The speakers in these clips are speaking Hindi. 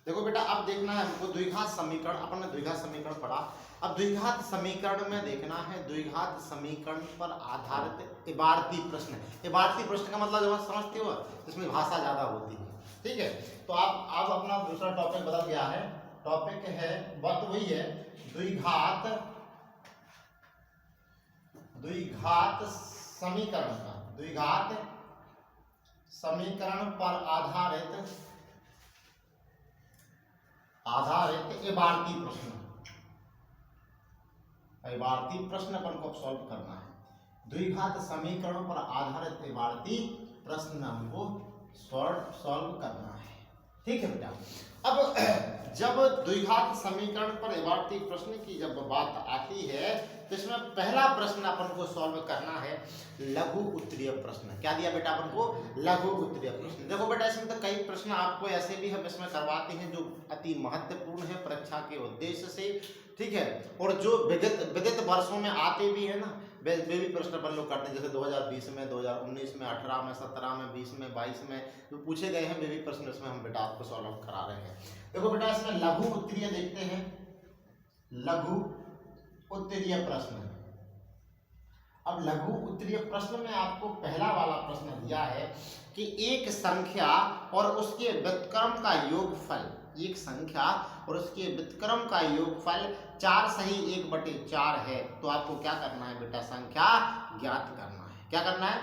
देखो बेटा अब देखना है हमको द्विघात समीकरण, अपन ने द्विघात समीकरण पढ़ा। अब द्विघात समीकरण में देखना है द्विघात समीकरण पर आधारित इबारती प्रश्न। इबारती प्रश्न का मतलब जब समझते हो इसमें भाषा ज्यादा होती है, ठीक है। तो आप अब अपना दूसरा टॉपिक बदल गया है, टॉपिक है बात वही है द्विघात समीकरण का, द्विघात समीकरण पर आधारित इबारती प्रश्न। इबारती प्रश्न अपन को सॉल्व करना है। द्विघात समीकरण पर आधारित इबारती प्रश्न हमको सॉल्व करना है, ठीक है बेटा। अब जब द्विघात समीकरण पर इबारती प्रश्न की जब बात आती है तो इसमें पहला प्रश्न अपन को सॉल्व करना है लघु उत्तरीय प्रश्न। क्या दिया बेटा अपन को? लघु उत्तरीय प्रश्न। देखो बेटा इसमें तो कई प्रश्न आपको ऐसे भी हम इसमें करवाते हैं जो अति महत्वपूर्ण है परीक्षा के उद्देश्य से, ठीक है। और जो विगत वर्षों में आते भी है ना, वे भी प्रश्न अपन लोग करते हैं, जैसे 2020 में, 2019 में, 18 में, 17 में, 20 में, 22 में जो पूछे गए हैं वे भी प्रश्न इसमें हम बेटा आपको सॉल्व करा रहे हैं। देखो बेटा इसमें लघु उत्तरीय देखते हैं, लघु उत्तरीय प्रश्न। अब लघु उत्तरीय प्रश्न में आपको पहला वाला प्रश्न दिया है कि एक संख्या और उसके व्युत्क्रम का योगफल, एक संख्या और उसके व्युत्क्रम का योगफल 4 सही 1/4 है। तो आपको क्या करना है बेटा? संख्या ज्ञात करना है। क्या करना है?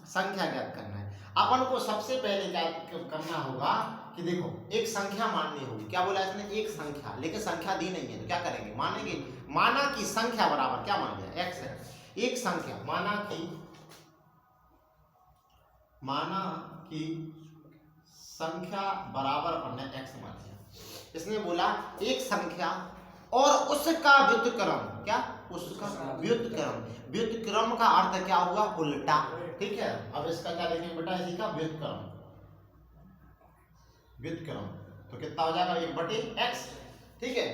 संख्या ज्ञात करना है। अपन को सबसे पहले क्या करना होगा कि देखो एक संख्या माननी होगी। क्या बोला इसने? एक संख्या, लेकिन संख्या दी नहीं है तो क्या करेंगे? मानेंगे। माना कि संख्या बराबर क्या मान लिया? x है। एक संख्या माना कि संख्या बराबर हमने x मान लिया। इसने बोला एक संख्या और उसका व्युत्क्रम, क्या? उसका व्युत्क्रम। व्युत्क्रम का अर्थ क्या हुआ? उल्टा, ठीक है। अब इसका क्या लिखेंगे बेटा? इसी का व्युत्क्रम। व्युत्क्रम तो कितना हो जाएगा? 1/x, ठीक है,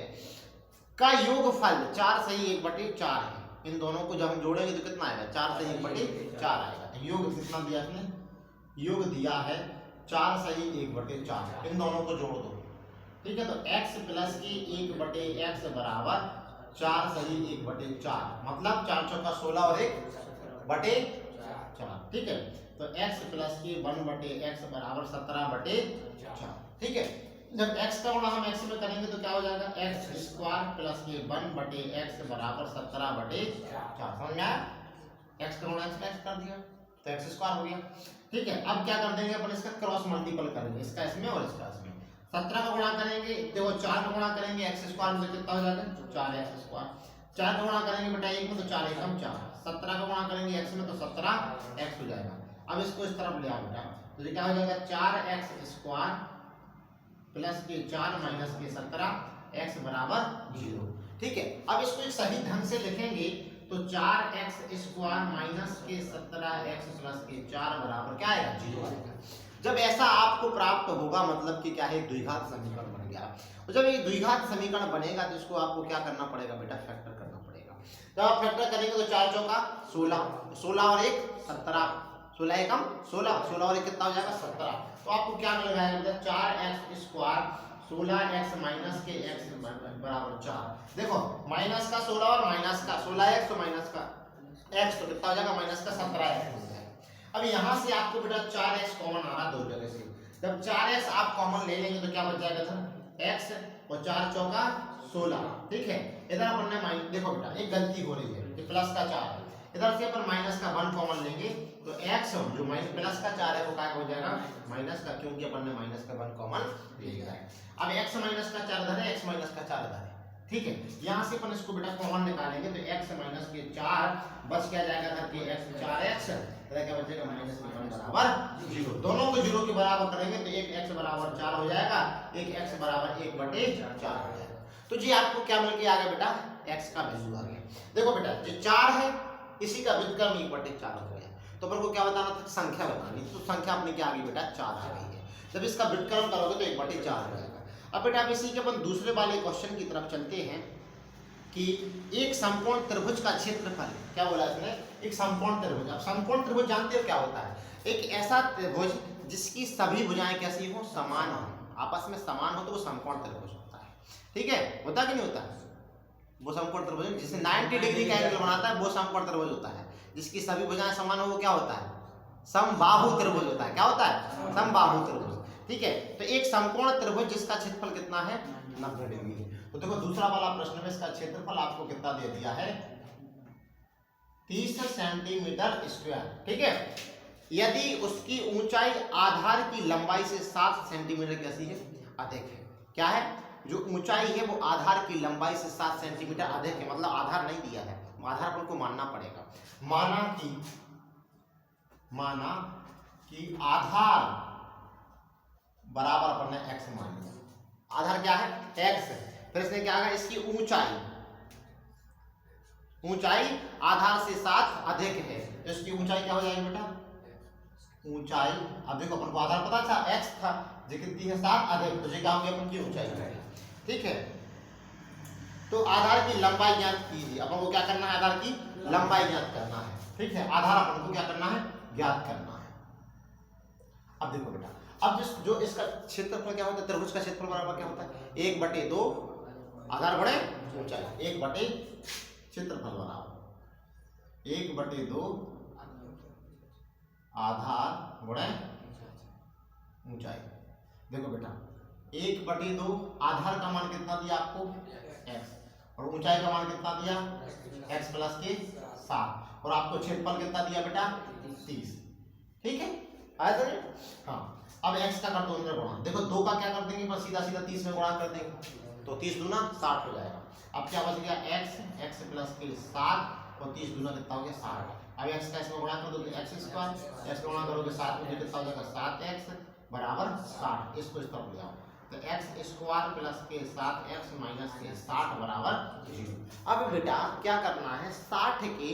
का योगफल 4 सही 1/4 है। इन दोनों को जब हम जोड़ेंगे तो कितना आएगा? 4 सही 1/4 आएगा। योग कितना दिया इसने? योग दिया है 4 सही 1/4। इन दोनों को जोड़ दो, ठीक है। तो x प्लस की 1/x बराबर 4 सही 1/4, मतलब 4 चौका 16 और 1/4, ठीक है। तो x प्लस की 1/x बराबर 17/4, ठीक है। जब x का गुणा हम x में करेंगे तो क्या हो जाएगा? x² प्लस की 1/x बराबर 17/4। समझ में आया? x का गुणा x में x कर दिया तो x² हो गया, ठीक है। अब क्या कर देंगे अपन? इसका क्रॉस मल्टीपल करेंगे, इसका इसमें और इसका इसमें। 17 का गुणा करेंगे, देखो 4 का गुणा करेंगे x² में तो कितना हो जाएगा? 4x²। 4 का गुणा करेंगे बेटा 1 में तो 4 एकम 4। 17 का गुणा करेंगे x में तो 17x हो जाएगा। अब इसको इस तरफ ले आओ बेटा, तो ये क्या हो जाएगा? 4x² प्लस के 4 माइनस के 17 x बराबर 0, ठीक है। अब इसको एक सही ढंग से लिखेंगे तो 4x² माइनस के 17x प्लस के 4 बराबर क्या आएगा? 0 आएगा। जब ऐसा आपको प्राप्त होगा मतलब कि क्या है? द्विघात समीकरण बन गया। और जब ये द्विघात समीकरण बनेगा तो इसको आपको क्या करना पड़ेगा बेटा? फैक्टर करना पड़ेगा। जब आप फैक्टर करेंगे तो 4 चौका 16, 16 और 1 17, 16 एकम 16, 16 और 1 कितना हो जाएगा? 17। तो आपको क्या मिल रहा है? 4x² 16x माइनस के x बराबर 4। देखो माइनस का 16 और माइनस का 16x तो माइनस का x तो कितना हो जाएगा? माइनस का 17x हो जाएगा। अब यहाँ से आपको बेटा 4x कॉमन आ रहा दो जगह से। जब 4x आप कॉमन ले लेंगे तो क्या बच जाएगा सर? x और 4 चौका 16, ठीक है। इधर अपन ने माइनस, देखो बेटा एक गलती हो रही है, ये प्लस का 4 है, इधर से अपन माइनस का 1 कॉमन लेंगे तो x जो माइनस प्लस का 4 है वो क्या हो जाएगा? माइनस का, क्योंकि अपन ने माइनस का 1 कॉमन ले लिया है। अब x माइनस का 4 इधर है, x माइनस का 4 इधर है, ठीक है। यहाँ से अपन इसको बेटा कॉमन निकालेंगे तो x माइनस के 4 बच क्या जाएगा था कि x 4x, इधर क्या बचेगा? माइनस के 1 बराबर 0। दोनों को 0 के बराबर करेंगे तो एक x बराबर 4 हो जाएगा, एक x बराबर 1/4 हो जाएगा। तो जी आपको क्या मिल के आ गया बेटा? x का वैल्यू आ गया। देखो बेटा जो 4 है इसी का व्युत्क्रम 1/4 हो गया। तो अपन को क्या बताना था? संख्या बतानी। तो संख्या अपने क्या आ गई बेटा? 4 आ गई है। जब इसका व्युत्क्रम करोगे तो 1/4 हो जाएगा। अब बेटा अब इसी के अपन दूसरे वाले क्वेश्चन की तरफ चलते हैं कि एक समकोण त्रिभुज का क्षेत्रफल, क्या बोला इसने? एक समकोण त्रिभुज। अब समकोण त्रिभुज जानते हो क्या होता है? एक ऐसा त्रिभुज जिसकी सभी भुजाएं कैसी हो, समान हो, आपस में समान हो, तो वो समकोण त्रिभुज होता है। ठीक है, होता कि नहीं होता? वो समकोण त्रिभुज जिससे 90 डिग्री का एंगल बनाता है वो समकोण त्रिभुज होता है। जिसकी सभी भुजाएं समान हो वो क्या होता है, समबाहु त्रिभुज होता है। क्या होता है, समबाहु त्रिभुज। ठीक है, तो एक समकोण त्रिभुज जिसका क्षेत्रफल कितना है, 90 डिग्री। तो देखो दूसरा वाला प्रश्न में इसका क्षेत्रफल आपको कितना दे दिया है, 30 सेंटीमीटर स्क्वायर। ठीक है, यदि उसकी ऊंचाई आधार की लंबाई से 7 सेंटीमीटर कैसी है, अधिक है। क्या है, जो ऊंचाई है वो आधार की लंबाई से 7 सेंटीमीटर अधिक है, मतलब आधार नहीं दिया है, आधार पर को मानना पड़ेगा। माना कि आधार बराबर अपन ने x मान लिया। आधार क्या है, x। फिर इसने क्या कहा, इसकी ऊंचाई आधार से 7 अधिक है, तो इसकी ऊंचाई क्या हो जाएगी बेटा, ऊंचाई। अब देखो अपन को आधार पता था x था, जो कितनी है 7 अधिक, तो ये क्या होगी अपन की ऊंचाई। ठीक है, तो आधार की लंबाई ज्ञात कीजिए। अपन को क्या करना है, आधार की लंबाई ज्ञात करना है। ठीक है, आधार अपन को क्या करना है, ज्ञात करना है। अब देखो बेटा, अब जो इसका क्षेत्रफल क्या होता है, त्रिभुज का क्षेत्रफल बराबर क्या होता है, 1/2 आधार बड़े ऊंचाई, 1/, क्षेत्रफल बराबर 1/2 आधार गुणे ऊंचाई। देखो बेटा 1/2 आधार का मान कितना दिया आपको, x, और ऊंचाई का मान कितना दिया, x प्लस के 7, और आपको क्षेत्रफल कितना दिया बेटा, 30। ठीक है, आया था। हाँ, अब x का कर दो अंदर गुणा। देखो 2 का क्या कर देंगे, बस सीधा सीधा 30 में गुणा कर देंगे, तो 30 दूना 60 हो जाएगा। अब क्या बच गया, x प्लस के 7 और 30 दूना कितना हो गया, 60। अब x का इसमें गुणा कर दो तो x स्क्वायर, x गुणा करोगे 7 में कितना हो जाएगा, 7x बराबर 60। इसको इस तरफ ले आओ, तो x स्क्वायर प्लस के 7x माइनस के 60 बराबर 0। अब बेटा क्या करना है, 60 के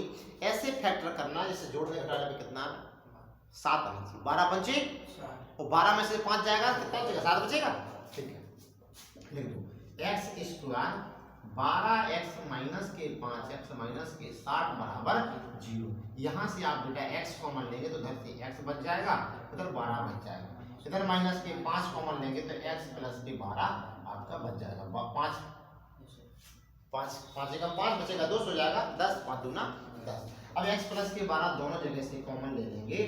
ऐसे फैक्टर करना जैसे जोड़ने घटाने में कितना, 7 आना चाहिए, 12 पंचे, और 12 में से 5 जाएगा कितना बचेगा, 7 बचेगा। ठीक है, लिख दो x स्क्वायर 12x माइनस के 5x माइनस के 60 बराबर 0। यहाँ से आप बेटा x कॉमन लेंगे तो इधर से x बच जाएगा, इधर 12 बच जाएगा। इधर माइनस के 5 कॉमन लेंगे तो x प्लस के 12 आपका बच जाएगा। 5 का 5 बचेगा, 2 हो जाएगा, 10 5 दूना 10। अब x प्लस के 12 दोनों जगह से कॉमन ले लेंगे।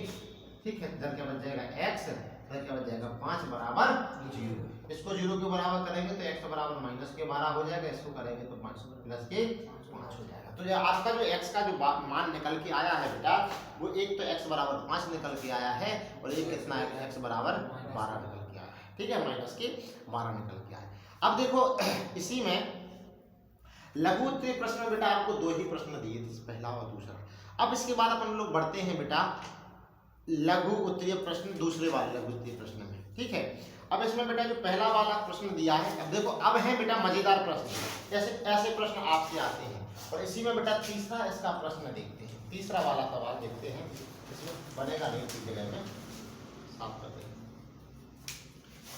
ठीक है, इधर क्या बच जाएगा x, इधर क्या बच जाएगा 5 बराबर 0। इसको 0 के बराबर करेंगे तो x बराबर माइनस के 12 हो जाएगा, इसको करेंगे तो 5 प्लस के 5 हो जाएगा। तो ये आपका जो x का जो मान निकल के आया है बेटा, वो एक तो x बराबर 5 निकल के आया है, और एक कितना है, x बराबर 12 निकल के आया है। ठीक है, माइनस के 12 निकल के आया है। अब देखो इसी में लघु उत्तरीय प्रश्न में बेटा आपको 2 ही प्रश्न दिए थे, पहला और दूसरा। अब इसके बाद अपन लोग बढ़ते हैं बेटा लघु उत्तरीय प्रश्न, दूसरे वाले लघु उत्तरीय प्रश्न में। ठीक है, अब इसमें बेटा जो पहला वाला प्रश्न दिया है, अब देखो अब है बेटा मजेदार प्रश्न, ऐसे प्रश्न आपसे आते हैं। और इसी में बेटा तीसरा इसका प्रश्न देखते हैं, तीसरा वाला सवाल देखते हैं, इसमें बनेगा नहीं की जगह में साफ करते हैं।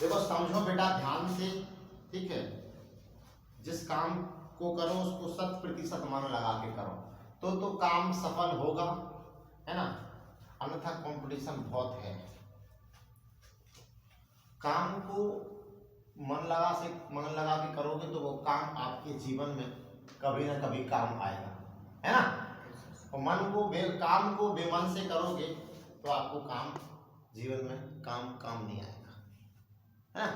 देखो समझो बेटा ध्यान से। ठीक है, जिस काम को करो उसको 100% मन लगा के करो तो काम सफल होगा, है ना, अन्यथा कंपटीशन बहुत है। काम को मन लगा के करोगे तो वो काम आपके जीवन में कभी ना कभी काम आएगा, है ना। और काम को बेमन से करोगे तो आपको काम जीवन में काम नहीं आएगा, है ना।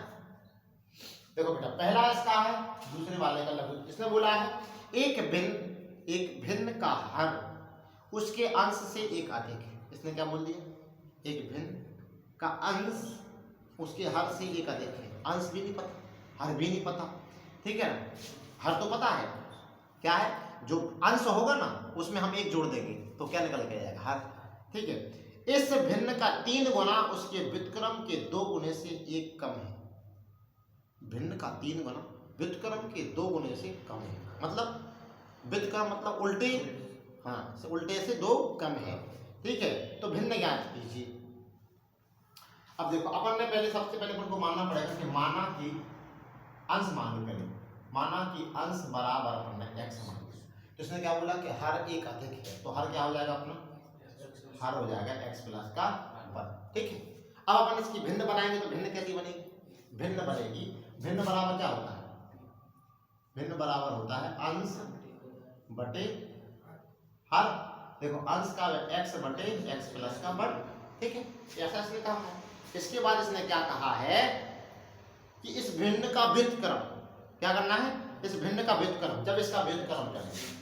देखो बेटा पहला इसका है, दूसरे वाले का लघु। इसने बोला है एक भिन्न का हर उसके अंश से एक अधिक है। इसने क्या बोल दिया, एक भिन्न का अंश उसके हर से एक अधिक है। अंश भी नहीं पता, हर भी नहीं पता। ठीक है ना, हर तो पता है क्या है, जो अंश होगा ना उसमें हम एक जोड़ देंगे तो क्या निकल के जाएगा, हर। ठीक है, इस भिन्न का 3 गुना उसके व्युत्क्रम के 2 गुने से 1 कम है। भिन्न का 3 गुना व्युत्क्रम के 2 गुने से कम है, मतलब व्युत्क्रम मतलब उल्टे, हाँ उल्टे से 2 कम है। ठीक है, तो भिन्न ज्ञात कीजिए। अब देखो अपन ने सबसे पहले अपन को मानना पड़ेगा कि माना कि अंश मान करें, माना कि अंश बराबर अपन ने x मान लिया। तो इसने क्या बोला कि हर एक अधिक है, तो हर क्या हो जाएगा अपना, हर हो जाएगा x प्लस का 1। ठीक है, अब अपन इसकी भिन्न बनाएंगे तो भिन्न कैसी बनेगी? भिन्न बनेगी, भिन्न बराबर क्या होता है? भिन्न बराबर होता है अंश बटे हर। देखो अंश का x बटे x प्लस का वर्ग, ठीक है, ऐसा इसने कहा है। इसके बाद इसने क्या कहा है कि इस भिन्न का व्युत्क्रम क्या करना है? इस भिन्न का व्युत्क्रम, जब इसका व्युत्क्रम करेंगे,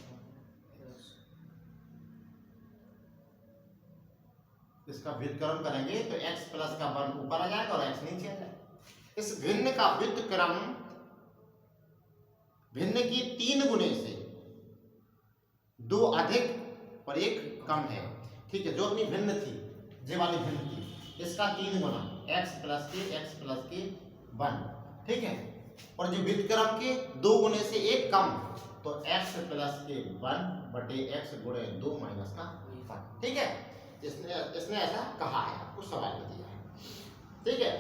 इसका व्युत्क्रम करेंगे तो x प्लस का वर्ग ऊपर आ जाएगा और x नीचे आ जाएगा। इस भिन्न का व्युत्क्रम भिन्न की 3 गुने से 2 अधिक और 1 कम है, ठीक है। जो अपनी भिन्न थी, ये वाली भिन्न थी, इसका 3 गुना x प्लस के 1, ठीक है, और जो व्युत्क्रम के 2 गुने से 1 कम, तो x प्लस के 1 बटे x गुणे 2 माइनस का 1, ठीक है। इसने ऐसा कहा है, आपको सवाल में दिया है, ठीक है।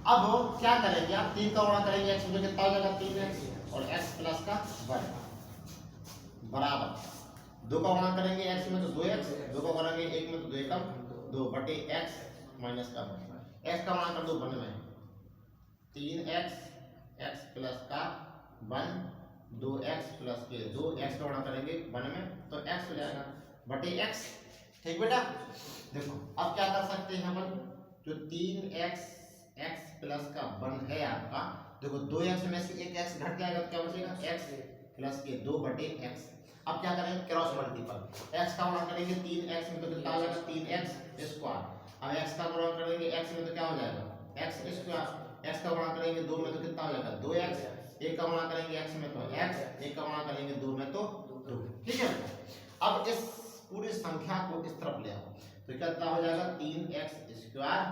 अब क्या करेंगे आप? 3 का गुणा करेंगे x में कितना हो जाएगा? 3x और x प्लस का 1 बराबर 2 का गुणा करेंगे x में तो 2x, 2 का गुणा करेंगे 1 में तो 2 एकम 2 बटे x माइनस का 1, x का गुणा कर दो 1 में 3x, x प्लस का 1 2x प्लस के 2, x का गुणा करेंगे 1 में तो x हो जाएगा बटे x, ठीक बेटा। देखो अब क्या कर सकते हैं अपन? जो 3x x प्लस का 1 है आपका, देखो 2x में से 1 x घट जाएगा तो क्या बचेगा? x प्लस के 2 बटे x। अब क्या करेंगे? क्रॉस मल्टीपल, x का गुणा करेंगे 3x में तो कितना हो जाएगा? 3x square. अब x का गुणा करेंगे x में तो क्या हो जाएगा? x square. x का गुणा करेंगे 2 में तो कितना हो जाएगा? 2x। 1 का गुणा करेंगे x में तो x, 1 का गुणा करेंगे 2 में तो 2, ठीक है। अब इस पूरी संख्या को इस तरफ ले आओ तो कितना हो जाएगा? 3x स्क्वायर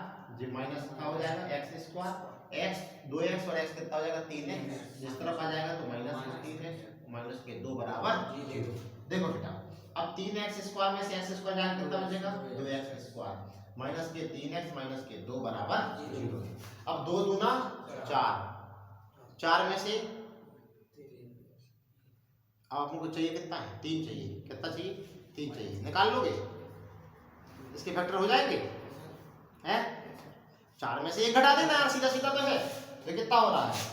जो माइनस का हो जाएगा x स्क्वायर, x 2x और x कितना हो जाएगा? 3x। इस तरफ आ जाएगा तो माइनस का 3x माइनस के 2 बराबर 0। देखो बेटा अब 3x स्क्वायर में से x स्क्वायर जाएगा कितना बचेगा? 2x स्क्वायर माइनस के 3x माइनस के 2 बराबर 0। अब 2 दूना 4, 4 में से अब आपको चाहिए कितना है? 3 चाहिए। कितना चाहिए? 3 चाहिए। निकाल लोगे? इसके फैक्टर हो जाएंगे हैं? 4 में से 1 घटा देना यार, सीधा सीधा तो है। तो कितना हो रहा है?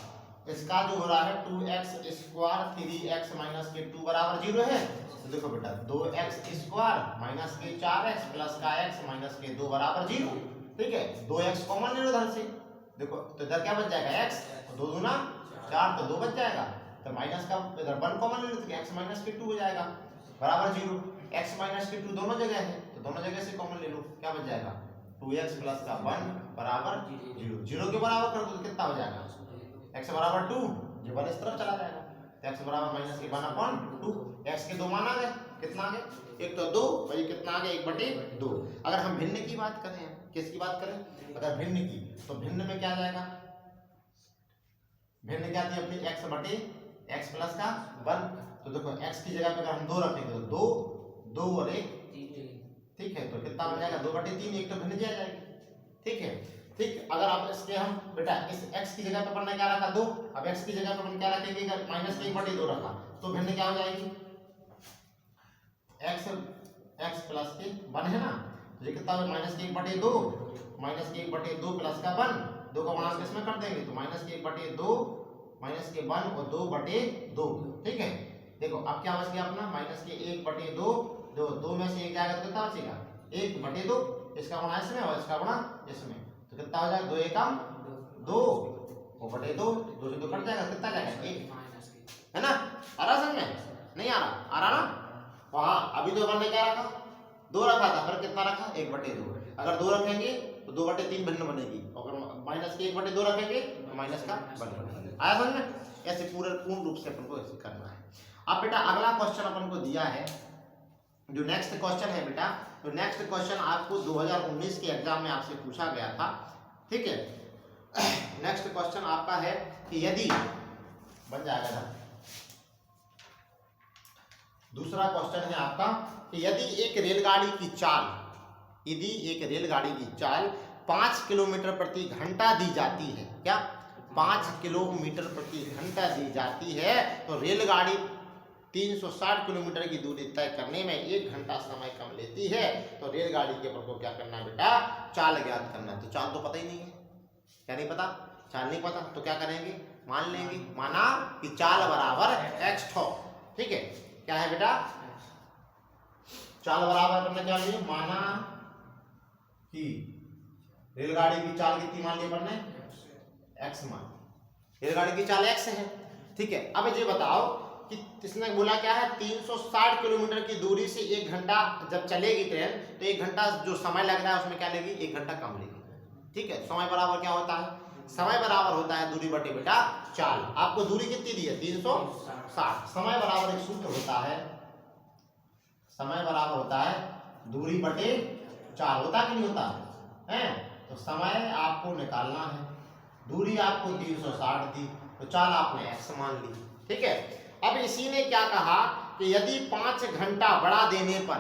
इसका जो हो रहा है 2x स्क्वायर 3x माइनस के 2 बराबर 0 है। तो देखो बेटा 2x स्क्वायर माइनस के 4x प्लस का x माइनस के 2 बराबर 0, ठीक है। 2x कॉमन ले लो इधर से, देखो तो इधर क्या बच जाएगा? x, 2 दूना 4 तो 2 बच जाएगा, तो माइनस का इधर 1 कॉमन ले लो तो x माइनस के 2 हो जाएगा बराबर 0। x माइनस के 2 दोनों जगह है तो दोनों जगह से कॉमन ले लो, क्या बच जाएगा? 2x प्लस का 1 बराबर 0, 0 के बराबर कर दो तो कितना हो जाएगा? x बराबर 2, ये 1 इस तरफ चला जाएगा तो x बराबर माइनस के 1/2, x के 2 मान आ गए। कितना आ गए? एक तो 2 और ये कितना आ गया? 1/2। अगर हम भिन्न की बात करें, किसकी बात करें? अगर भिन्न की तो भिन्न में क्या जाएगा? भिन्न क्या थी अपनी? x बटे x प्लस का 1। तो देखो x की जगह पे अगर हम 2 रखेंगे तो 2 और 1, ठीक है, तो कितना हो जाएगा? 2/3, एक तो भिन्न दिया जाएगी, ठीक है। ठीक, अगर आप इसके हम बेटा इस x की जगह पे अपन ने क्या रखा? 2। अब x की जगह पे अपन क्या रखेंगे? अगर माइनस के 1/2 रखा तो भिन्न क्या हो जाएगी? x प्लस के 1 है ना, तो ये कितना हो? माइनस के 1/2, माइनस के 1/2 प्लस का 1, 2 का गुणा इसमें कर देंगे तो माइनस के 1/2 माइनस के 1 और 2/2, ठीक है। देखो अब क्या बच गया अपना? माइनस के 1/2, जो 2 में से 1 जाएगा तो कितना बचेगा? 1/2, इसका गुणा इसमें और इसका गुणा इसमें तो कितना हो जाएगा? 2 एकम 2 और बटे 2, 2 से 2 कट जाएगा, कितना जाएगा? 1, है ना। आ रहा समझ में? नहीं आ रहा? आ रहा ना? वहाँ अभी तो अपन ने क्या रखा? 2 रखा था, पर कितना रखा? 1/2। अगर 2 रखेंगे तो 2/3 भिन्न बनेगी, और माइनस के 1/2 रखेंगे तो माइनस का 1 बनेगा। आया समझ में? ऐसे पूर्ण रूप से अपन को ऐसे करना है। अब बेटा अगला क्वेश्चन अपन को दिया है, जो नेक्स्ट क्वेश्चन है बेटा, तो नेक्स्ट क्वेश्चन आपको 2019 के एग्जाम में आपसे पूछा गया था, ठीक है। नेक्स्ट क्वेश्चन आपका है कि यदि बन जाएगा ना, दूसरा क्वेश्चन है आपका कि यदि एक रेलगाड़ी की चाल 5 किलोमीटर प्रति घंटा दी जाती है, क्या 5 किलोमीटर प्रति घंटा दी जाती है, तो रेलगाड़ी 360 किलोमीटर की दूरी तय करने में 1 घंटा समय कम लेती है, तो रेलगाड़ी के पर को क्या करना है बेटा, चाल ज्ञात करना है। तो चाल तो पता ही नहीं है, क्या नहीं पता, चाल नहीं पता, तो क्या करेंगे, मान लेंगे, माना कि चाल बराबर x ठो, ठीक है, क्या है बेटा, चाल बराबर करना क्या लिए, माना कि रेलगाड़ी की चाल कितनी मान ली अपन ने, x मान, रेलगाड़ी की चाल x है, ठीक है। अब ये बताओ कि इसने बोला क्या है, 360 किलोमीटर की दूरी से 1 घंटा जब चलेगी ट्रेन, तो 1 घंटा जो समय लग रहा है उसमें क्या लेगी, 1 घंटा कम लेगी, ठीक है। समय बराबर क्या होता है, समय बराबर होता है दूरी बटे बेटा चाल। आपको दूरी कितनी दी है, 360, समय बराबर एक सूत्र होता है, समय बराबर होता है दूरी बटे चाल, होता कि नहीं होता है, तो समय आपको निकालना है, दूरी आपको 360 दी, तो चाल आपने x मान ली, ठीक है। अब इसी ने क्या कहा कि यदि 5 घंटा बढ़ा देने पर,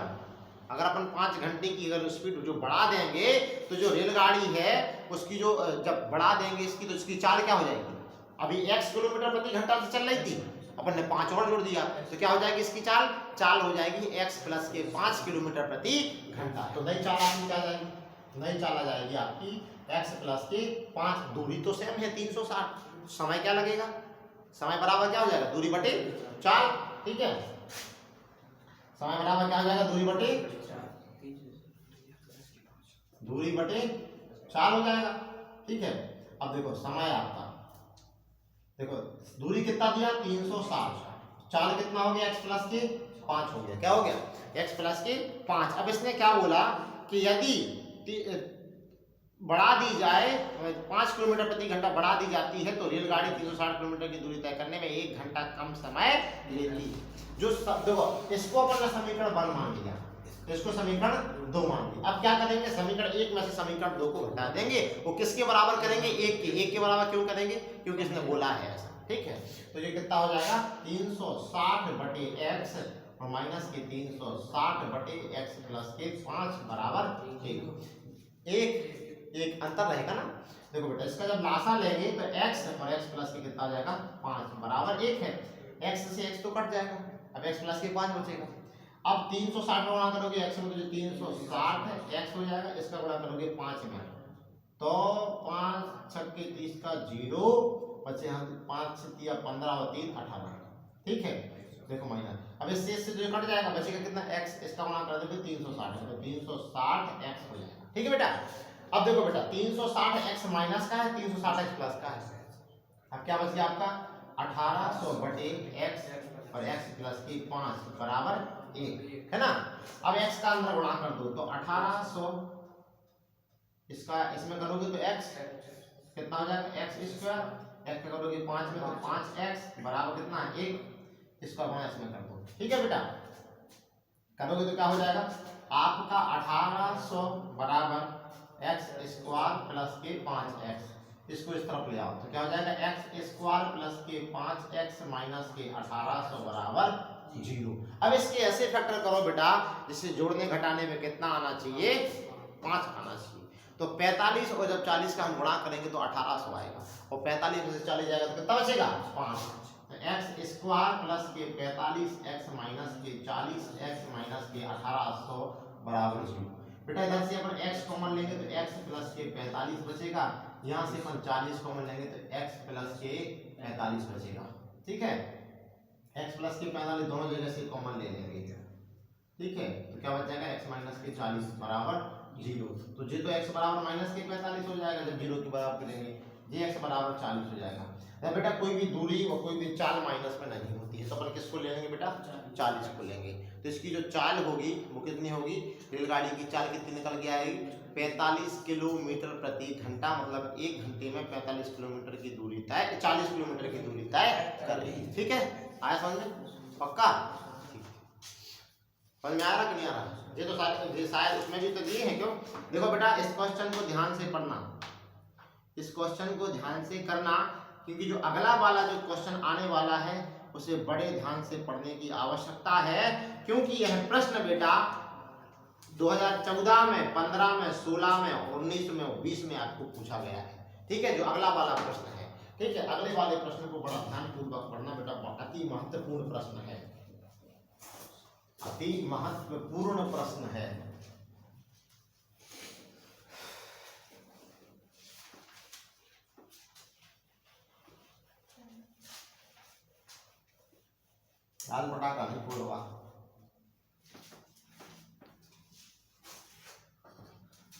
अगर अपन 5 घंटे की अगर स्पीड जो बढ़ा देंगे, तो जो रेलगाड़ी है उसकी जो जब बढ़ा देंगे इसकी, तो इसकी चाल क्या हो जाएगी, अभी x किलोमीटर प्रति घंटा से चल रही थी, अपन ने 5 और जोड़ दिया, तो क्या हो जाएगी इसकी चाल, चाल हो जाएगी x प्लस के 5 किलोमीटर प्रति घंटा। तो नई चाल आपकी क्या जाएगी, नई चाल आ जाएगी आपकी x प्लस के 5, दूरी तो सेम है 360, समय क्या लगेगा, समय बराबर क्या हो जाएगा, दूरी बटे चाल, ठीक है, समय बराबर क्या हो जाएगा, दूरी बटे चाल हो जाएगा, ठीक है। अब देखो समय आपका, देखो दूरी कितना दिया 360, चाल कितना हो गया x प्लस के 5 हो गया, क्या हो गया x प्लस के 5। अब इसने क्या बोला कि यदि बढ़ा दी जाए 5 किलोमीटर प्रति घंटा बढ़ा दी जाती है, तो रेलगाड़ी 360 किलोमीटर की दूरी तय करने में 1 घंटा कम समय लेती है। जो देखो इसको अपन ने समीकरण 1 मान लिया, इसको समीकरण 2 मान लिया। अब क्या करेंगे, समीकरण 1 में से समीकरण 2 को घटा देंगे, वो किसके बराबर करेंगे, 1 के बराबर क्यों करेंगे, क्योंकि इसने बोला है ऐसा, ठीक है। तो ये कितना हो जाएगा 360 बटे x और माइनस के 360 बटे x प्लस के 5 बराबर 1, एक अंतर रहेगा ना। देखो बेटा इसका जब लासा लेंगे तो x और x प्लस के कितना आ जाएगा 5 बराबर 1 है, x से x तो कट जाएगा, अब x प्लस के 5 बचेगा। अब 360 में गुणा करोगे x में, तो 360 है x हो जाएगा, इसका गुणा करोगे 5 में, तो 5 छक्के 30 का 0 बचे, हम 5 से 15 और 3 18, ठीक है। देखो माइनस, अब इस शेष से जो कट जाएगा बचेगा कितना x, इसका गुणा कर दोगे 360, तो 360x हो जाएगा, ठीक है बेटा। अब देखो बेटा 360x माइनस का है, 360x प्लस का है, अब क्या बच गया आपका 1800 बटे x और x प्लस की 5 बराबर 1 है ना। अब x का अंदर गुणा कर दो, तो 1800 इसका इसमें करोगे तो x कितना हो जाएगा x स्क्वायर, x का करोगे 5 में तो 5x बराबर कितना 1, इसका गुणा इसमें कर दो, ठीक है बेटा। करोगे तो क्या हो जाएगा आपका 1800 बराबर x स्क्वायर प्लस के 5x, इसको इस तरफ ले आओ तो क्या हो जाएगा x स्क्वायर प्लस के 5x माइनस के 1800 बराबर 0। अब इसके ऐसे फैक्टर करो बेटा जिससे जोड़ने घटाने में कितना आना चाहिए 5 आना चाहिए, तो 45 और जब 40 का हम गुणा करेंगे तो 1800 आएगा, और 45 में से 40 जाएगा तो कितना बचेगा 5, x स्क्वायर प्लस के 45x माइनस के 40x माइनस के 1800 बराबर 0। बेटा इधर से अपन x कॉमन लेंगे तो x प्लस के 45 बचेगा, यहाँ से अपन 40 कॉमन लेंगे तो x प्लस के 45 बचेगा, ठीक है। x प्लस के 45 दोनों जगह से कॉमन ले लेंगे, ठीक है, तो क्या बच जाएगा x माइनस के 40 बराबर 0, तो जी तो x बराबर माइनस के 45 हो जाएगा, जब 0 के बराबर करेंगे जी x बराबर 40 हो जाएगा। अब बेटा कोई भी दूरी और कोई भी चाल माइनस में नहीं होती है, तो अपन किसको लेंगे बेटा 40 को लेंगे, तो इसकी जो चाल होगी वो कितनी होगी, रेलगाड़ी की चाल कितनी निकल के आएगी 45 किलोमीटर प्रति घंटा, मतलब 1 घंटे में 45 किलोमीटर की दूरी तय 40 किलोमीटर की दूरी तय कर रही है, ठीक है। आया समझ में पक्का, समझ में आ रहा कि नहीं आ रहा, ये तो शायद उसमें भी तो दिए हैं क्यों। देखो बेटा इस क्वेश्चन को ध्यान से पढ़ना, इस क्वेश्चन को ध्यान से करना, क्योंकि जो अगला वाला जो क्वेश्चन आने वाला है उसे बड़े ध्यान से पढ़ने की आवश्यकता है, क्योंकि यह प्रश्न बेटा 2014 में 15 में 16 में 19 में 20 में आपको पूछा गया है, ठीक है, जो अगला वाला प्रश्न है, ठीक है। अगले वाले प्रश्न को बड़ा ध्यानपूर्वक पढ़ना बेटा, अति महत्वपूर्ण प्रश्न है, अति महत्वपूर्ण प्रश्न है। दाल पटाखा नहीं फोड़वा।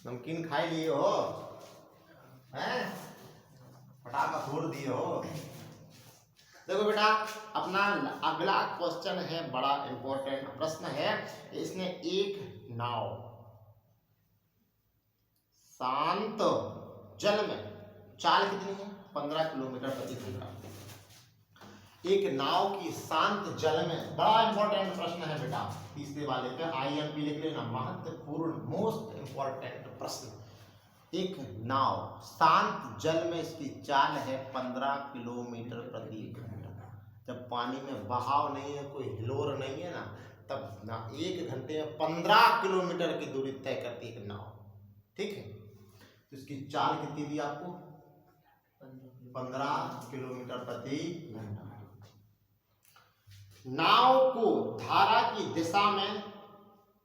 नमकीन खाई लिए हो हैं? पटाखा फोड़ दिए हो। देखो बेटा, अपना अगला क्वेश्चन है, बड़ा इंपॉर्टेंट प्रश्न है। इसने एक नाव शांत जल में, चाल कितनी है? 15 किलोमीटर प्रति घंटा। एक नाव की शांत जल में, बड़ा इंपॉर्टेंट प्रश्न है बेटा, तीसरे वाले पे IMP लिख लेना, महत्वपूर्ण, मोस्ट इंपॉर्टेंट प्रश्न। एक नाव शांत जल में, इसकी चाल है 15 किलोमीटर प्रति घंटा। जब पानी में बहाव नहीं है, कोई हिलोर नहीं है ना, तब ना 1 घंटे में 15 किलोमीटर की दूरी तय करती है एक नाव। ठीक है, तो इसकी चाल कितनी दी आपको? 15 किलोमीटर प्रति घंटा। नाव को धारा की दिशा में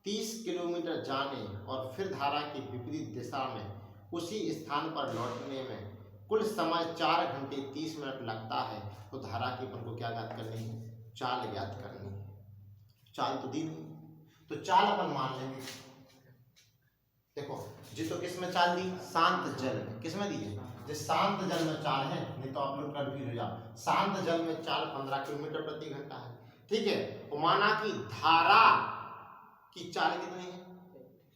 30 किलोमीटर जाने और फिर धारा की विपरीत दिशा में उसी स्थान पर लौटने में कुल समय 4 घंटे 30 मिनट लगता है। तो धारा की अपन को क्या ज्ञात करनी है? चाल ज्ञात करनी है। चाल तो दी नहीं, तो चाल अपन मान लेंगे। देखो जी, तो किस में चाल दी? शांत जल में। किस में दी है? जो शांत जल में चाल है, नहीं तो आप लोग कंफ्यूज हो जाओ। शांत जल में चाल 15 किलोमीटर प्रति घंटा है। ठीक है, तो माना कि धारा की चाल कितनी है?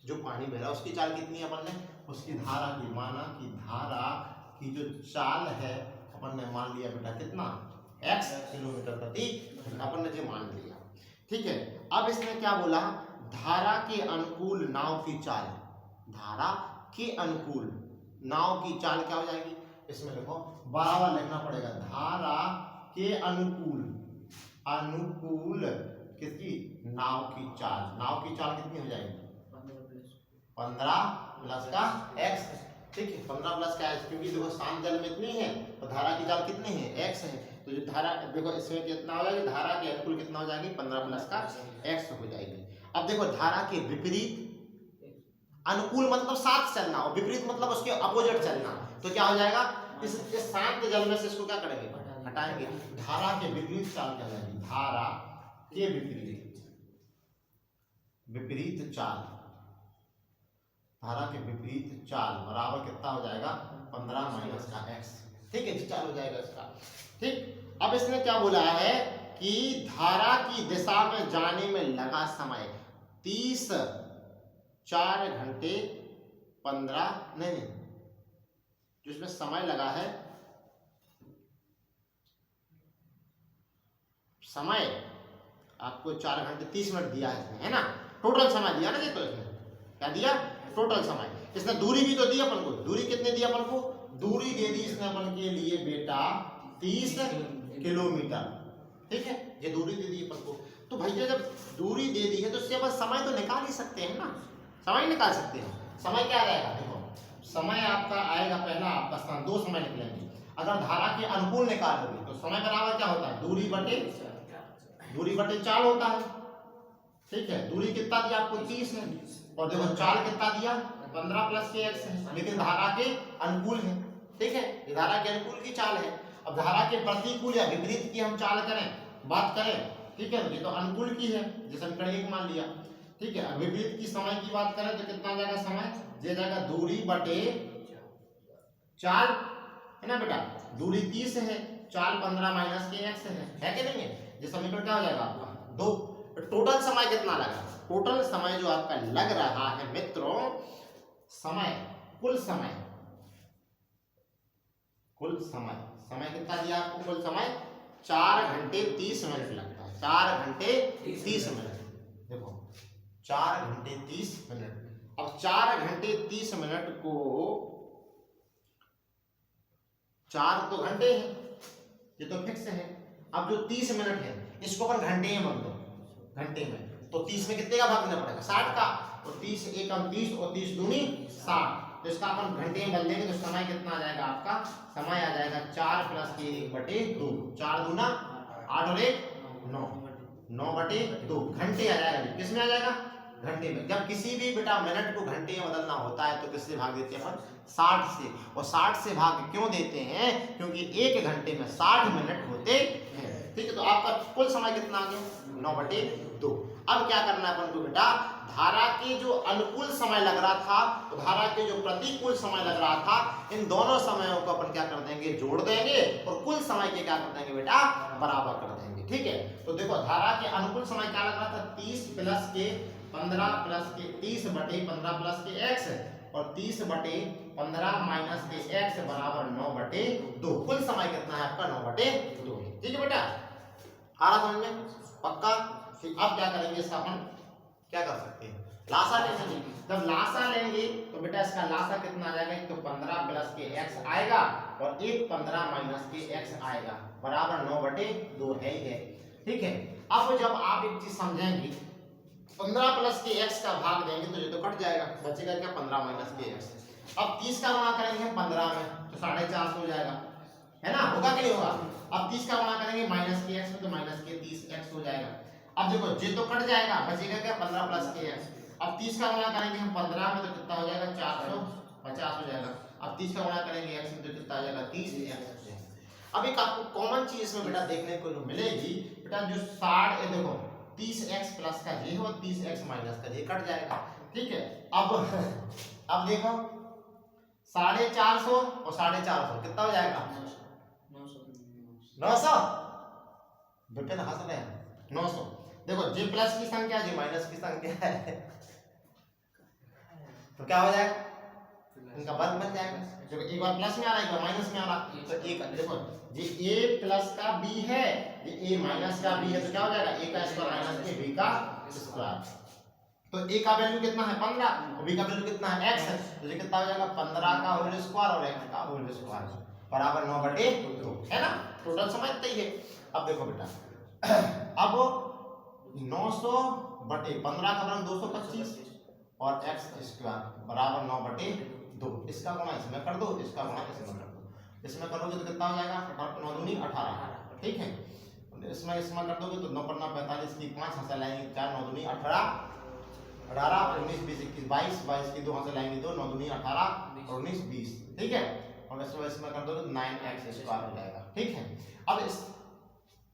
जो पानी बह रहा है उसकी चाल कितनी है? अपन ने उसकी धारा की, माना कि धारा की जो चाल है अपन ने मान लिया बेटा कितना? x किलोमीटर प्रति घंटा, अपन ने जो मान लिया। ठीक है, अब इसने क्या बोला? धारा के अनुकूल नाव की चाल। धारा के अनुकूल नाव की चाल क्या हो जाएगी? इसमें देखो बराबर लिखना पड़ेगा, धारा के अनुकूल, अनुकूल किसकी? नाव की चाल। नाव की चाल कितनी हो जाएगी? 15 प्लस का x। ठीक है, 15 प्लस का x, क्योंकि देखो शांत जल में इतनी है तो धारा की चाल कितनी है? x है। तो जो धारा, देखो इसमें कितना हो जाएगी? धारा के अनुकूल कितना हो जाएगी? 15 प्लस का x हो जाएगी। अब देखो धारा के विपरीत, अनुकूल मतलब साथ चलना और विपरीत मतलब उसके अपोजिट चलना, तो क्या हो जाएगा? इस शांत जल में से इसको क्या करेंगे? हटाएंगे। धारा के विपरीत चाल क्या जाएगी? धारा के विपरीत, विपरीत चाल, धारा के विपरीत चाल बराबर कितना हो जाएगा? 15 माइनस का x। ठीक है, चाल हो जाएगा इसका। ठीक, अब इसने क्या बोला है कि धारा की दिशा में जाने में लगा समय 30, 4 घंटे 15, नहीं, जिसमें समय लगा है, समय आपको 4 घंटे 30 मिनट दिया है इसने, है ना? टोटल समय दिया ना जी, तो इसने क्या दिया? टोटल समय। इसने दूरी भी तो दी अपन को। दूरी कितने दी अपन को? दूरी दे दी इसने अपन के लिए बेटा 30 किलोमीटर। ठीक है, ये दूरी दे दी अपन को। तो भैया जब दूरी दे दी है तो उससे अपन समय तो निकाल ही सकते हैं ना, समय निकाल सकते हैं। समय क्या आ जाएगा? देखो समय आपका आएगा, पहला आपका स्थान, 2 समय निकलेंगे। अगर धारा के अनुकूल निकालोगे तो समय बराबर क्या होता है? दूरी बटे चाल होता है। ठीक है, दूरी कितना दिया आपको? 30 है, और देखो चाल कितना दिया? 15 प्लस के x है, लेकिन धारा के अनुकूल है। ठीक है, ये धारा के अनुकूल की चाल है। अब धारा के प्रतिकूल या विपरीत की हम चाल करें, बात करें, ठीक है, ये तो अनुकूल की है, जैसे हमने 1 मान लिया। ठीक है, अब विपरीत की समय की बात करें तो कितना जाएगा समय? ये जाएगा दूरी बटे चाल, है ना बेटा? दूरी 30 है, चाल 15 माइनस के x है कि नहीं है? ये समीकरण क्या हो जाएगा आपका? 2। टोटल समय कितना लगा? टोटल समय जो आपका लग रहा है मित्रों, समय, कुल समय, समय कितना दिया आपको? कुल समय 4 घंटे 30 मिनट लगता है। 4 घंटे 30 मिनट। देखो 4 घंटे 30 मिनट। अब 4 घंटे 30 मिनट को, 4 तो घंटे हैं, ये तो फिक्स है। अब जो 30 मिनट है इसको अपन घंटे में बदल दो, घंटे में, तो 30 में कितने का भाग देना पड़ेगा? 60 का। तो 30 एकम 30 और 30 दूनी 60, तो इसका अपन घंटे में बदल देंगे तो समय कितना आ जाएगा आपका? समय आ जाएगा 4 प्लस के 1/2। 4 दूना 8 और 1 9। 9/2 घंटे आ जाएगा। किस में आ जाएगा? घंटे में। जब किसी भी बेटा मिनट को घंटे में बदलना होता है तो किससे भाग देते हैं अपन? 60 से। और 60 से भाग क्यों देते हैं? क्योंकि एक घंटे में 60 मिनट होते हैं। ठीक है, तो आपका कुल समय कितना आ गया? 9/2। अब क्या करना है अपन को बेटा? धारा के जो अनुकूल समय लग रहा था, तो धारा के जो प्रतिकूल समय लग रहा था, इन दोनों समयों को अपन क्या कर देंगे? जोड़ देंगे और कुल समय के क्या कर देंगे बेटा? बराबर कर देंगे। ठीक है, तो देखो धारा के अनुकूल समय क्या लग रहा था? 30 प्लस के 15 प्लस के 30/15 प्लस के x और 30/15 माइनस के x बराबर 9/2। कुल समय कितना है आपका? 9/2। ठीक है बेटा, आ रहा समझ में? पक्का? ठीक, अब क्या करेंगे इसका अपन? क्या कर सकते हैं? लासा ले लेंगे। जब लासा लेंगे तो बेटा इसका लासा कितना आ जाएगा? एक तो 15 प्लस के x आएगा और एक 15 माइनस के x आएगा बराबर 9/2 है ही है। ठीक है, अब जब आप एक चीज समझेंगे, 15 प्लस के x का भाग देंगे तो ये तो कट जाएगा, बचेगा क्या? 15 माइनस के x। अब 30 का गुणा करेंगे 15 में तो 450 हो जाएगा, है ना? होगा कि नहीं होगा? अब 30 का गुणा करेंगे माइनस के x में तो माइनस के 30x हो जाएगा। अब देखो ये तो कट जाएगा, बचेगा क्या? 15 प्लस के x। अब 30 का गुणा करेंगे हम 15 में तो कितना हो जाएगा? 450 हो जाएगा। अब 30 का गुणा करेंगे x में तो कितना आ जाएगा? 30x। अब एक आपको कॉमन चीज इसमें बेटा देखने को मिलेगी बेटा, जो 60 देखो 30x प्लस का ये और 30x माइनस का ये कट जाएगा। ठीक है, अब देखो 450 और 450 कितना हो जाएगा? 900। बेटे हंस रहे हैं। 900। देखो जे प्लस की संख्या जे माइनस की संख्या है तो क्या हो जाएगा? इनका वर्ग बन जाएगा। जब एक बार प्लस में आ रहा है एक बार माइनस में आ रहा है तो एक देखो ये a प्लस का b है, ये a माइनस का b है तो क्या हो जाएगा? a का स्क्वायर माइनस के b का स्क्वायर। तो a का वैल्यू कितना है? 15 और b का वैल्यू कितना है? x है, तो ये कितना हो जाएगा? 15 का होल स्क्वायर और x का होल स्क्वायर बराबर 9/2 है ना? टोटल समझते ही है। अब देखो बेटा, अब 900/15 का मान 225 और x स्क्वायर बराबर 9/2। इसका गुणा इसमें कर दो, इसका गुणा इसमें कर दो। इसमें करोगे तो कितना हो जाएगा? 9 दूनी 18। ठीक है, इसमें कर दोगे तो 9 पर 9 45 की 5 हाथ लाएंगे 4 9 दूनी 18 18 19 20 21 22 22 की 2 हाथ लाएंगे 2 9 दूनी 18 और 19 20। ठीक है, और इसमें कर दोगे तो 9x स्क्वायर हो जाएगा। ठीक है, अब इस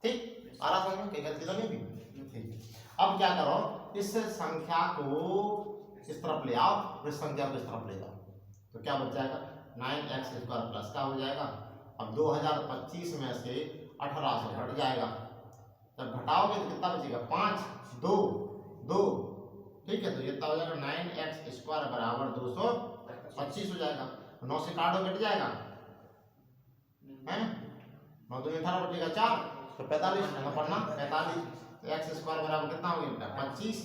ठीक आ रहा समझ में? कोई गलती तो नहीं भी? अब क्या करो, इस संख्या को इस तरफ ले आओ और इस संख्या को इस तरफ ले जाओ तो क्या बच जाएगा? 9x स्क्वायर प्लस का हो जाएगा। अब 2025 में से 1800 घट जाएगा, जब घटाओगे तो कितना बचेगा? 5 2 2। ठीक है, तो ये कितना हो जाएगा? 9x स्क्वायर बराबर 225 हो जाएगा। 9 से काटो कट जाएगा, है 9 2 18 बचेगा 4 तो 45 45 x स्क्वायर बराबर कितना हो गया? 25।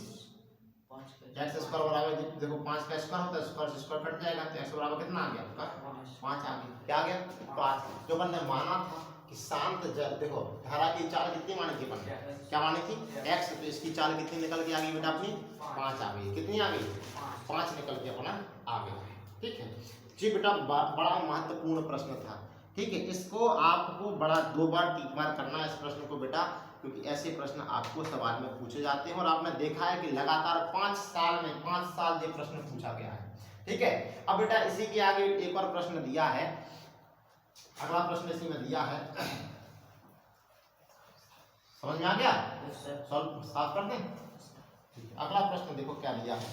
x स्क्वायर बराबर देखो 5 का स्क्वायर होता है, स्क्वायर से स्क्वायर कट जाएगा तो x बराबर कितना आ गया? 5 आ गया। क्या आ गया? 5। जो अपन ने माना था कि शांत जल, देखो धारा की चाल कितनी मानी थी अपन? क्या मानी थी? x, तो इसकी चाल कितनी निकल के आ गई बेटा अपनी? 5 आ गई। कितनी आ गई? 5 निकल के अपना आ गई। ठीक है जी बेटा, बड़ा महत्वपूर्ण प्रश्न था। ठीक है, इसको आपको बड़ा 2 बार 3 बार करना है इस प्रश्न को बेटा, क्योंकि ऐसे प्रश्न आपको सवाल में पूछे जाते हैं और आपने देखा है कि लगातार 5 साल में 5 साल ये प्रश्न पूछा गया है। ठीक है, अब बेटा इसी के आगे एक और प्रश्न दिया है, अगला प्रश्न इसी में दिया है, समझ में आ गया? सॉल्व साफ कर दें। अगला प्रश्न देखो क्या दिया है।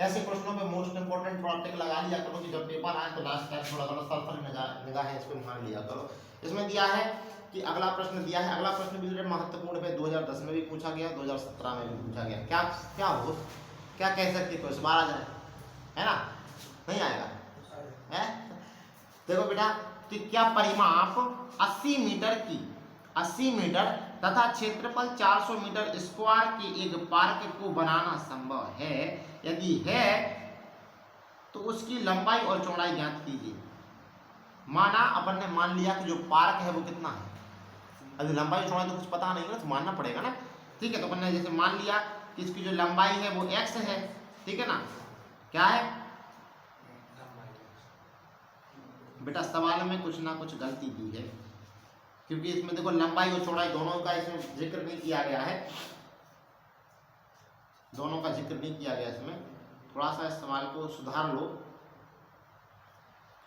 ऐसे प्रश्नों पे मोस्ट इंपोर्टेंट थोड़ा टिक लगा लिया करो कि जब पेपर आए तो लास्ट टाइम थोड़ा थोड़ा सल्फर निगाह है, इसको मान लिया करो। इसमें दिया है कि अगला प्रश्न दिया है, अगला प्रश्न भी महत्वपूर्ण है, 2010 में भी पूछा गया, 2017 में भी पूछा गया। क्या क्या हो क्या कह सकते हो? इस बार आ जाए, है ना? नहीं आएगा है? देखो बेटा, कि क्या परिमाप 80 मीटर तथा क्षेत्रफल 400 मीटर स्क्वायर के एक पार्क को बनाना संभव है? यदि है तो उसकी लंबाई और चौड़ाई ज्ञात कीजिए। माना अपन ने मान लिया कि जो पार्क है वो कितना है, अभी लंबाई चौड़ाई तो कुछ पता नहीं है तो मानना पड़ेगा ना। ठीक है, तो अपन ने जैसे मान लिया कि इसकी जो लंबाई है वो x है। ठीक है ना? क्या है बेटा? सवाल में कुछ ना कुछ गलती दी है, क्योंकि इसमें देखो लंबाई और चौड़ाई दोनों का इसमें जिक्र नहीं किया गया है। दोनों का जिक्र नहीं किया गया इसमें। थोड़ा सा इस सवाल को सुधार लो,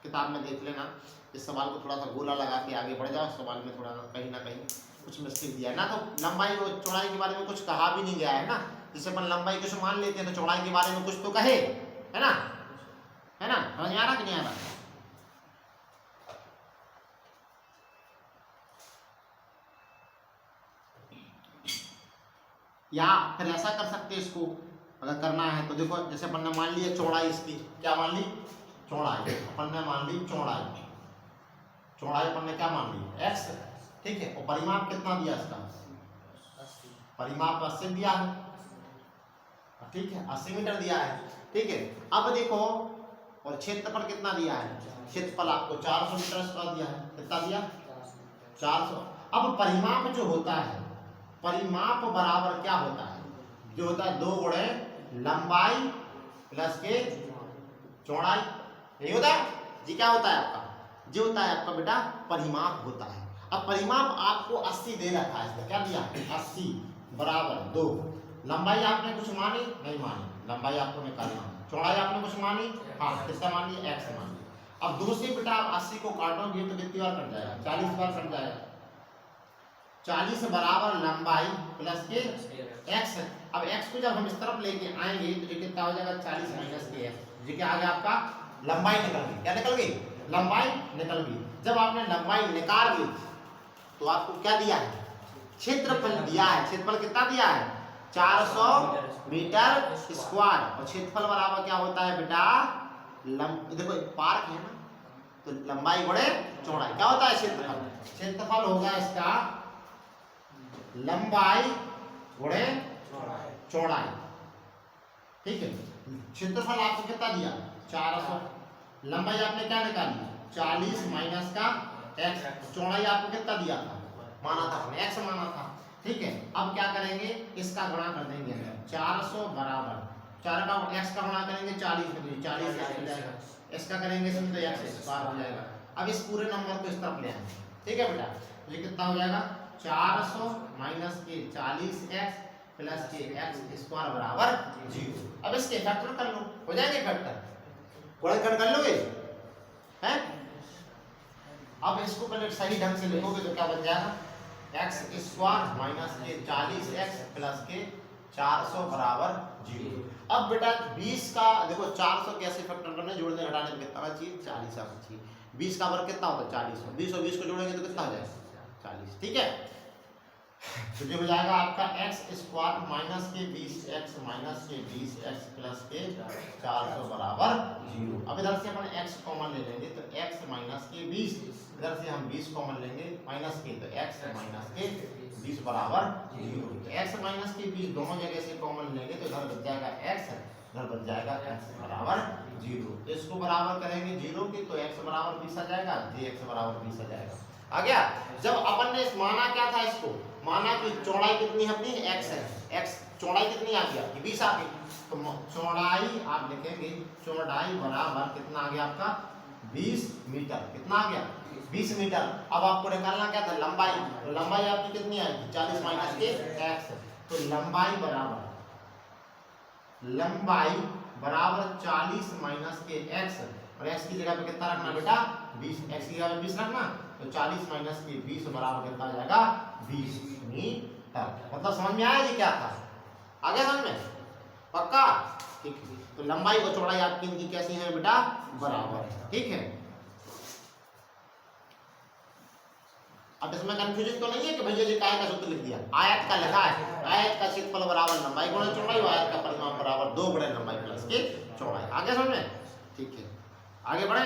किताब में देख लेना। इस सवाल को थोड़ा सा गोला लगा के आगे बढ़ जाओ। सवाल में थोड़ा कहीं ना कहीं कुछ मिस्टेक दिया है ना, तो लंबाई और चौड़ाई के बारे में कुछ कहा भी नहीं गया है ना। जैसे अपन लंबाई कुछ मान लेते हैं तो चौड़ाई के बारे में कुछ तो कहे, है ना, है ना। समझ में आ रहा कि नहीं आ रहा? या फिर ऐसा कर सकते हैं इसको, अगर करना है तो देखो, जैसे अपन ने मान लिया चौड़ाई इसकी, क्या मान ली? चौड़ाई। अपन ने मान ली चौड़ाई, चौड़ाई अपन ने क्या मान ली? x, ठीक है। और परिमाप कितना दिया इसका? परिमाप 80 दिया है, ठीक है, 80 मीटर दिया है, ठीक है। अब देखो, और क्षेत्रफल कितना दिया है? क्षेत्रफल आपको 400 मीटर स्क्वायर दिया है। कितना दिया? 400। अब परिमाप जो होता है, परिमाप बराबर क्या होता है? जो होता है 2 गुणे लंबाई प्लस के चौड़ाई, यही होता है जी। क्या होता है आपका? जो होता है आपका बेटा परिमाप होता है। अब परिमाप आपको 80 दे रखा है, इसका क्या दिया? 80 बराबर 2। लंबाई आपने कुछ मानी? नहीं मानी, लंबाई आपको निकालना है। चौड़ाई आपने कुछ मानी? हाँ, किसका मान ली? x मान ली। अब 2 से बेटा आप 80 को काटोगे तो कितनी बार कट जाएगा? 40 बार कट जाएगा। 40 बराबर लंबाई प्लस के x। अब x को जब हम इस तरफ लेके आएंगे तो ये कितना हो जाएगा? 40 माइनस के x। ये क्या आ गया आपका? लंबाई निकल गई। क्या निकल गई? लंबाई निकल गई। जब आपने लंबाई निकाल ली तो आपको क्या दिया है? क्षेत्रफल दिया है। क्षेत्रफल कितना दिया है? 400 मीटर स्क्वायर। और क्षेत्रफल बराबर क्या होता है बेटा? देखो पार्क है ना, तो लंबाई गुणे चौड़ाई क्या होता है? क्षेत्रफल। क्षेत्रफल होगा इसका लंबाई गुणे चौड़ाई, ठीक है। क्षेत्रफल आपको कितना दिया? 400। लंबाई आपने क्या निकाली? 40 माइनस का x। चौड़ाई आपको कितना दिया था? माना था हमने, x माना था, ठीक है। अब क्या करेंगे? इसका गुणा कर देंगे। 400 बराबर 4 का x का गुणा करेंगे 40 में, 40 हो जाएगा। इसका करेंगे इसमें तो x स्क्वायर हो जाएगा। अब इस पूरे नंबर को इस तरफ ले आएंगे, ठीक है बेटा। ये कितना हो जाएगा? 400 माइनस के 40x प्लस के x स्क्वायर बराबर 0। अब इसके फैक्टर कर लो, हो जाएंगे फैक्टर। गुणनखंड कर लोगे हैं? अब इसको पहले सही ढंग से लिखोगे तो क्या बन जाएगा? x स्क्वायर माइनस के 40x प्लस के 400 बराबर 0। अब बेटा 20 का देखो, 400 कैसे फैक्टर करने? जोड़ने घटाने में कितना चाहिए? 40 आना चाहिए। 20 का वर्ग कितना होता है? 40। 20 और 20 को जोड़ेंगे तो कितना हो जाएगा? 40, ठीक है। तो जो हो जाएगा आपका x स्क्वायर माइनस के 20x माइनस के 20x प्लस के 400 बराबर 0। अब इधर से अपन x कॉमन ले लेंगे तो x माइनस के 20, इधर से हम 20 कॉमन लेंगे माइनस के, तो x माइनस के 20 बराबर 0। तो x माइनस के 20 दोनों जगह से कॉमन लेंगे तो इधर बच जाएगा x, इधर बच जाएगा x बराबर 0। तो इसको बराबर करेंगे 0 के तो x बराबर 20 आ जाएगा, jx बराबर 20 आ जाएगा। आ गया। जब अपन ने माना क्या था? इसको माना कि चौड़ाई कितनी है अपनी? x है। x चौड़ाई कितनी आ गई आपकी? 20 आ गई। तो चौड़ाई आप लिखेंगे, चौड़ाई बराबर कितना आ गया आपका? 20 मीटर। कितना आ गया? 20 मीटर। अब आपको निकालना क्या था? लंबाई। तो लंबाई आपकी कितनी आएगी? 40 माइनस के x। तो लंबाई बराबर 40 माइनस के x। और x की जगह पे कितना रखना बेटा? 20। x की जगह पे 20 रखना, तो 40 माइनस के 20 बराबर कितना आ जाएगा? 20 मीटर। मतलब समझ में आया जी क्या था? आ गया समझ में? पक्का? ठीक है। तो लंबाई और चौड़ाई आपकी इनकी कैसी है बेटा? बराबर है, ठीक है। अब इसमें कंफ्यूजन तो नहीं है कि भैया जी काय का सूत्र लिख दिया? आयत का लिखा है, आयत का क्षेत्रफल बराबर लंबाई गुणा चौड़ाई, आयत का परिमाप बराबर 2 गुणे लंबाई प्लस के चौड़ाई। आगे समझ में? ठीक है, आगे बढ़े।